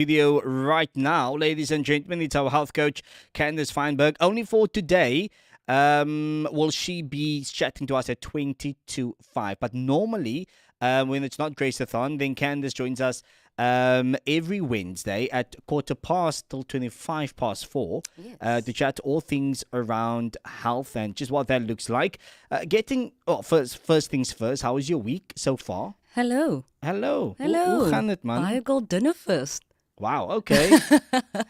Studio right now, ladies and gentlemen. It's our health coach, Candace Feinberg. Only for today will she be chatting to us at 20 to 5. But normally, when it's not Grace-a-thon, then Candace joins us every Wednesday at quarter past till 25 past 4 Yes. to chat all things around health and just what that looks like. First things first, how is your week so far? Hallo. Hallo. Hallo. Hoe gaan het, man? Baie gold dinner first. Wow, okay.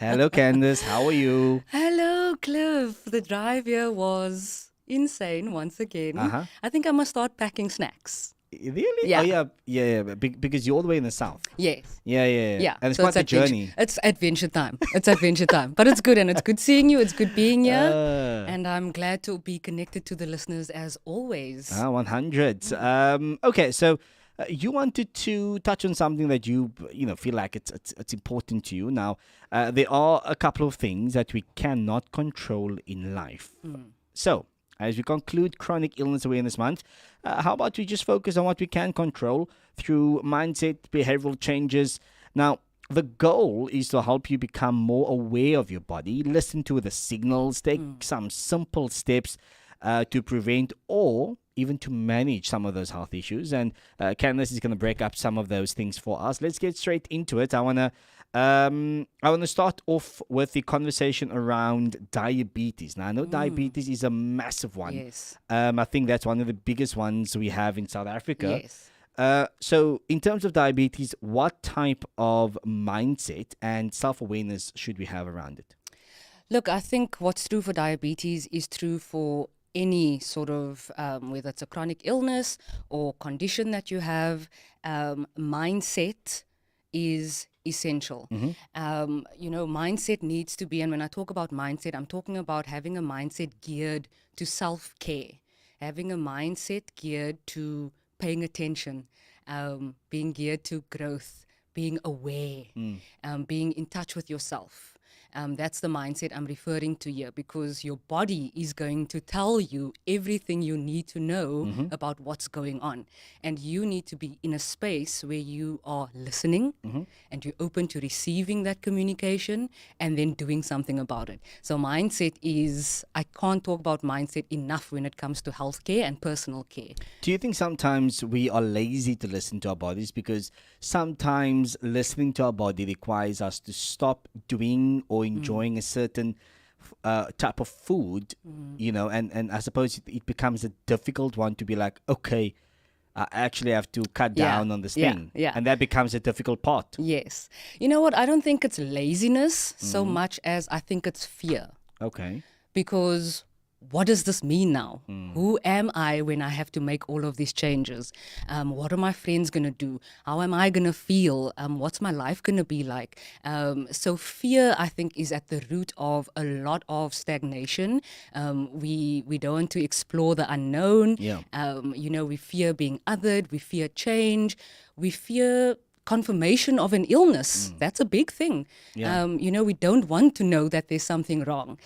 Hello, Candace. How are you? Hello, Cliff. The drive here was insane once again. Uh-huh. I think I must start packing snacks. Really? Yeah. Oh, yeah. Because you're all the way in the south. Yes. Yeah. Yeah. And it's so quite the adventure. journey. It's adventure time. It's adventure time. But it's good, and it's good seeing you. It's good being here. Uh, And I'm glad to be connected to the listeners as always. 100. Okay, so you wanted to touch on something that you feel like it's important to you. Now, there are a couple of things that we cannot control in life. So, as we conclude Chronic Illness Awareness Month, how about we just focus on what we can control through mindset, behavioral changes? Now, the goal is to help you become more aware of your body, listen to the signals, take some simple steps to prevent or even to manage some of those health issues. And Candace is going to break up some of those things for us. Let's get straight into it. I want to start off with the conversation around diabetes. Now, I know diabetes is a massive one. Yes. I think that's one of the biggest ones we have in South Africa. Yes. So in terms of diabetes, what type of mindset and self-awareness should we have around it? Look, I think what's true for diabetes is true for any sort of, whether it's a chronic illness or condition that you have, mindset is essential. Mindset needs to be, and when I talk about mindset, I'm talking about having a mindset geared to self-care, having a mindset geared to paying attention, being geared to growth, being aware, being in touch with yourself. That's the mindset I'm referring to here, because your body is going to tell you everything you need to know about what's going on. And you need to be in a space where you are listening and you're open to receiving that communication and then doing something about it. So mindset is, I can't talk about mindset enough when it comes to healthcare and personal care. Do you think sometimes we are lazy to listen to our bodies? Because sometimes listening to our body requires us to stop doing or enjoying a certain type of food, and I suppose it becomes a difficult one to be like, okay, I actually have to cut down on this thing. Yeah. And that becomes a difficult part. Yes. You know what? I don't think it's laziness so much as I think it's fear. Okay. Because what does this mean now? Who am I when I have to make all of these changes? What are my friends going to do? How am I going to feel? What's my life going to be like? So fear, I think, is at the root of a lot of stagnation. We don't want to explore the unknown. Yeah. We fear being othered. We fear change. We fear confirmation of an illness. That's a big thing. Yeah. We don't want to know that there's something wrong,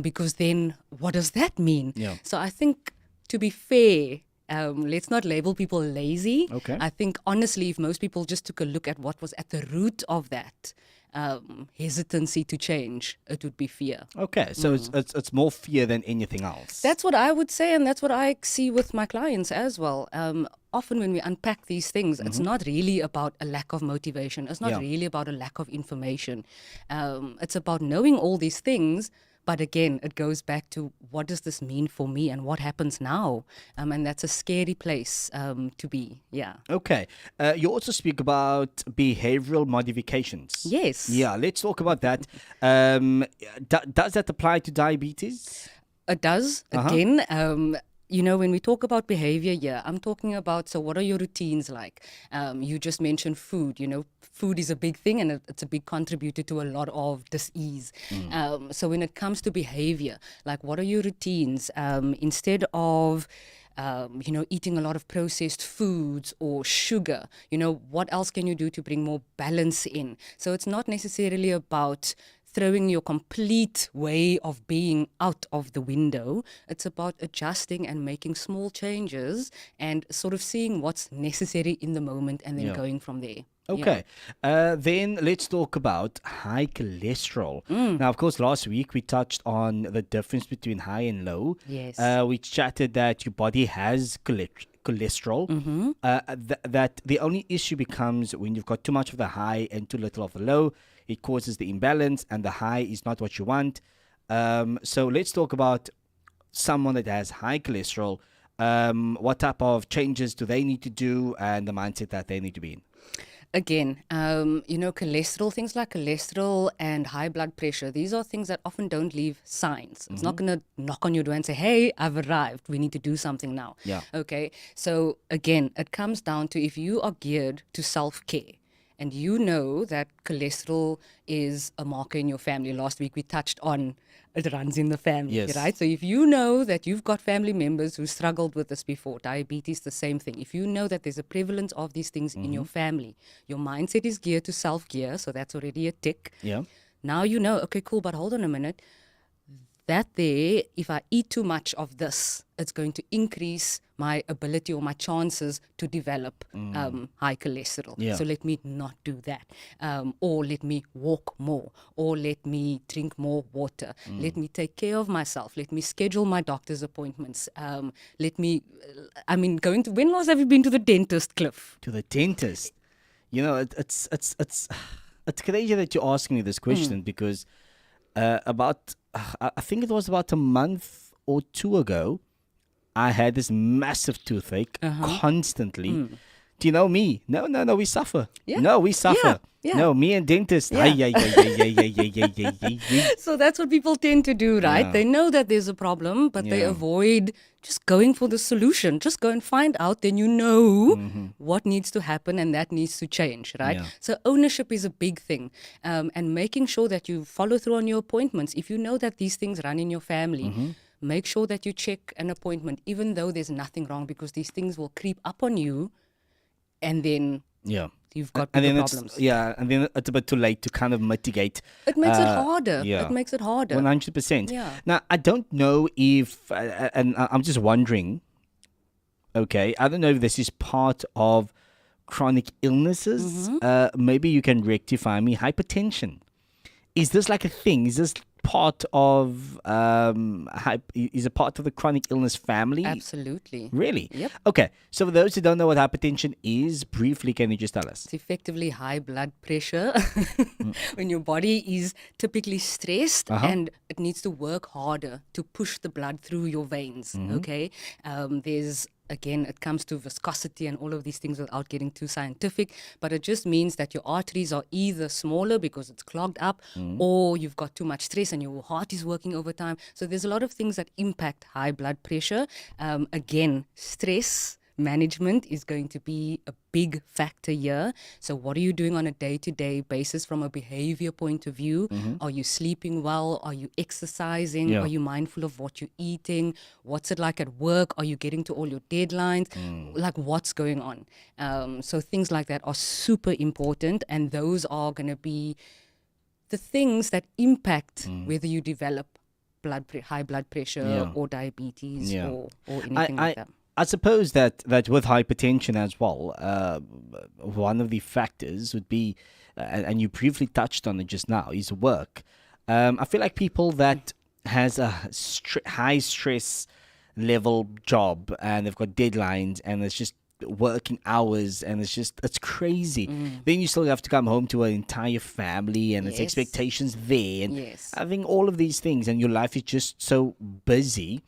because then what does that mean? Yeah. So I think, to be fair, let's not label people lazy. Okay. I think, honestly, if most people just took a look at what was at the root of that hesitancy to change, it would be fear. Okay. So it's more fear than anything else. That's what I would say, and that's what I see with my clients as well. Often when we unpack these things, it's not really about a lack of motivation. It's not really about a lack of information. It's about knowing all these things. But again, it goes back to, what does this mean for me and what happens now? And that's a scary place to be. Yeah. Okay. You also speak about behavioral modifications. Yes. Yeah, let's talk about that. Does that apply to diabetes? It does. Again, when we talk about behavior here, I'm talking about, so what are your routines like? You just mentioned food. Food is a big thing, and it's a big contributor to a lot of dis-ease. So when it comes to behavior, like, what are your routines? Instead of eating a lot of processed foods or sugar, what else can you do to bring more balance in? So it's not necessarily about throwing your complete way of being out of the window. It's about adjusting and making small changes and sort of seeing what's necessary in the moment and then Yeah. going from there. Okay. Then let's talk about high cholesterol. Mm. Now, of course, last week we touched on the difference between high and low. Yes. We chatted that your body has cholesterol. Mm-hmm. That the only issue becomes when you've got too much of the high and too little of the low. It causes the imbalance, and the high is not what you want. So let's talk about someone that has high cholesterol. What type of changes do they need to do, and the mindset that they need to be in? Again, cholesterol, things like cholesterol and high blood pressure, these are things that often don't leave signs. It's not going to knock on your door and say, hey, I've arrived. We need to do something now. Yeah. Okay. So again, it comes down to if you are geared to self-care and you know that cholesterol is a marker in your family. Last week we touched on it runs in the family, Yes. right? So if you know that you've got family members who struggled with this before, diabetes, the same thing. If you know that there's a prevalence of these things in your family, your mindset is geared to self-care, so that's already a tick. Yeah. Now you know, okay, cool, but hold on a minute. That there, if I eat too much of this, it's going to increase my ability or my chances to develop high cholesterol. Yeah. So let me not do that. Or let me walk more. Or let me drink more water. Let me take care of myself. Let me schedule my doctor's appointments. When last have you been to the dentist, Cliff? To the dentist. You know, it's crazy that you're asking me this question because I think it was about a month or two ago, I had this massive toothache constantly. Do you know me? No, we suffer. Yeah. No, we suffer. Yeah. No, me and dentist. Yeah. Ay. So that's what people tend to do, right? Yeah. They know that there's a problem, but they Yeah. avoid just going for the solution. Just go and find out, then you know what needs to happen and that needs to change, right? Yeah. So ownership is a big thing. And making sure that you follow through on your appointments. If you know that these things run in your family, make sure that you check an appointment, even though there's nothing wrong, because these things will creep up on you and then Yeah. you've got And bigger then problems. and then it's a bit too late to kind of mitigate. It makes it harder. yeah. It makes it harder. 100%. Yeah. Now, I don't know if, and I'm just wondering, okay, I don't know if this is part of chronic illnesses. Maybe you can rectify me. Hypertension. Is this like a thing? Is this part of, is it part of the chronic illness family? Absolutely. Really? Yep. Okay. So for those who don't know what hypertension is, briefly, can you just tell us? It's effectively high blood pressure when your body is typically stressed and it needs to work harder to push the blood through your veins. Okay. Again, it comes to viscosity and all of these things without getting too scientific, but it just means that your arteries are either smaller because it's clogged up or you've got too much stress and your heart is working overtime. So there's a lot of things that impact high blood pressure. Again, stress management is going to be a big factor here. So what are you doing on a day-to-day basis from a behavior point of view? Are you sleeping well? Are you exercising? Yeah. Are you mindful of what you're eating? What's it like at work? Are you getting to all your deadlines? Like what's going on? So things like that are super important, and those are going to be the things that impact whether you develop high blood pressure Yeah. or diabetes Yeah. or anything like that. I suppose that with hypertension as well, one of the factors would be, and you briefly touched on it just now, is work. I feel like people that has a high stress level job and they've got deadlines and it's just working hours and it's crazy. Then you still have to come home to an entire family and it's Yes. expectations there. And Yes. I think all of these things, and your life is just so busy.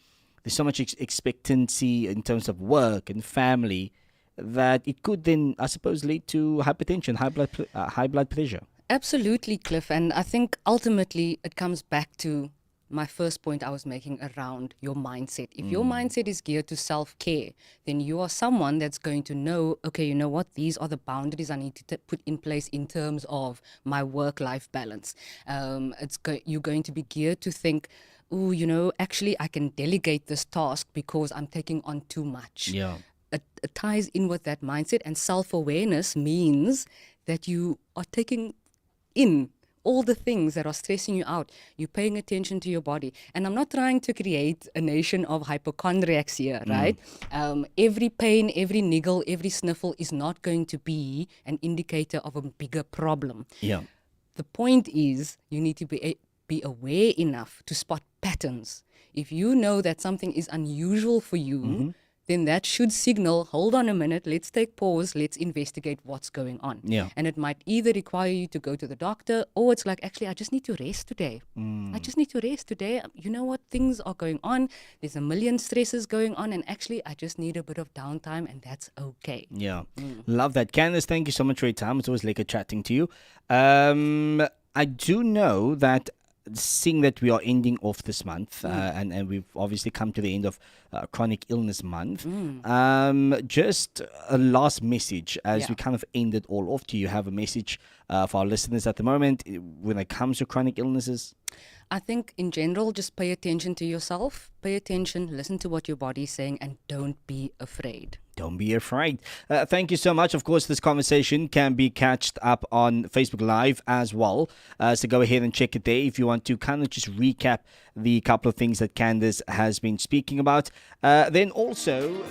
There's so much expectancy in terms of work and family that it could then, I suppose, lead to hypertension, high blood pressure. Absolutely, Cliff. And I think ultimately it comes back to my first point I was making around your mindset. If your mindset is geared to self-care, then you are someone that's going to know, okay, you know what? These are the boundaries I need to put in place in terms of my work-life balance. You're going to be geared to think, oh, actually I can delegate this task because I'm taking on too much. Yeah. It ties in with that mindset, and self-awareness means that you are taking in all the things that are stressing you out. You're paying attention to your body. And I'm not trying to create a nation of hypochondriacs here, right? Every pain, every niggle, every sniffle is not going to be an indicator of a bigger problem. Yeah. The point is you need to be aware enough to spot patterns. If you know that something is unusual for you, then that should signal, hold on a minute, let's take pause, let's investigate what's going on. Yeah. And it might either require you to go to the doctor, or it's like, actually, I just need to rest today. I just need to rest today. You know what? Things are going on. There's a million stresses going on, and actually, I just need a bit of downtime, and that's okay. Yeah. Love that. Candace, thank you so much for your time. It's always like a chatting to you. I do know that seeing that we are ending off this month, and we've obviously come to the end of Chronic Illness Month, just a last message as Yeah. we kind of end it all off. Do you have a message for our listeners at the moment when it comes to chronic illnesses? I think in general, just pay attention to yourself, pay attention, listen to what your body is saying, and don't be afraid. Don't be afraid. Thank you so much. Of course, this conversation can be catched up on Facebook Live as well. So go ahead and check it there if you want to kind of just recap the couple of things that Candace has been speaking about. Then also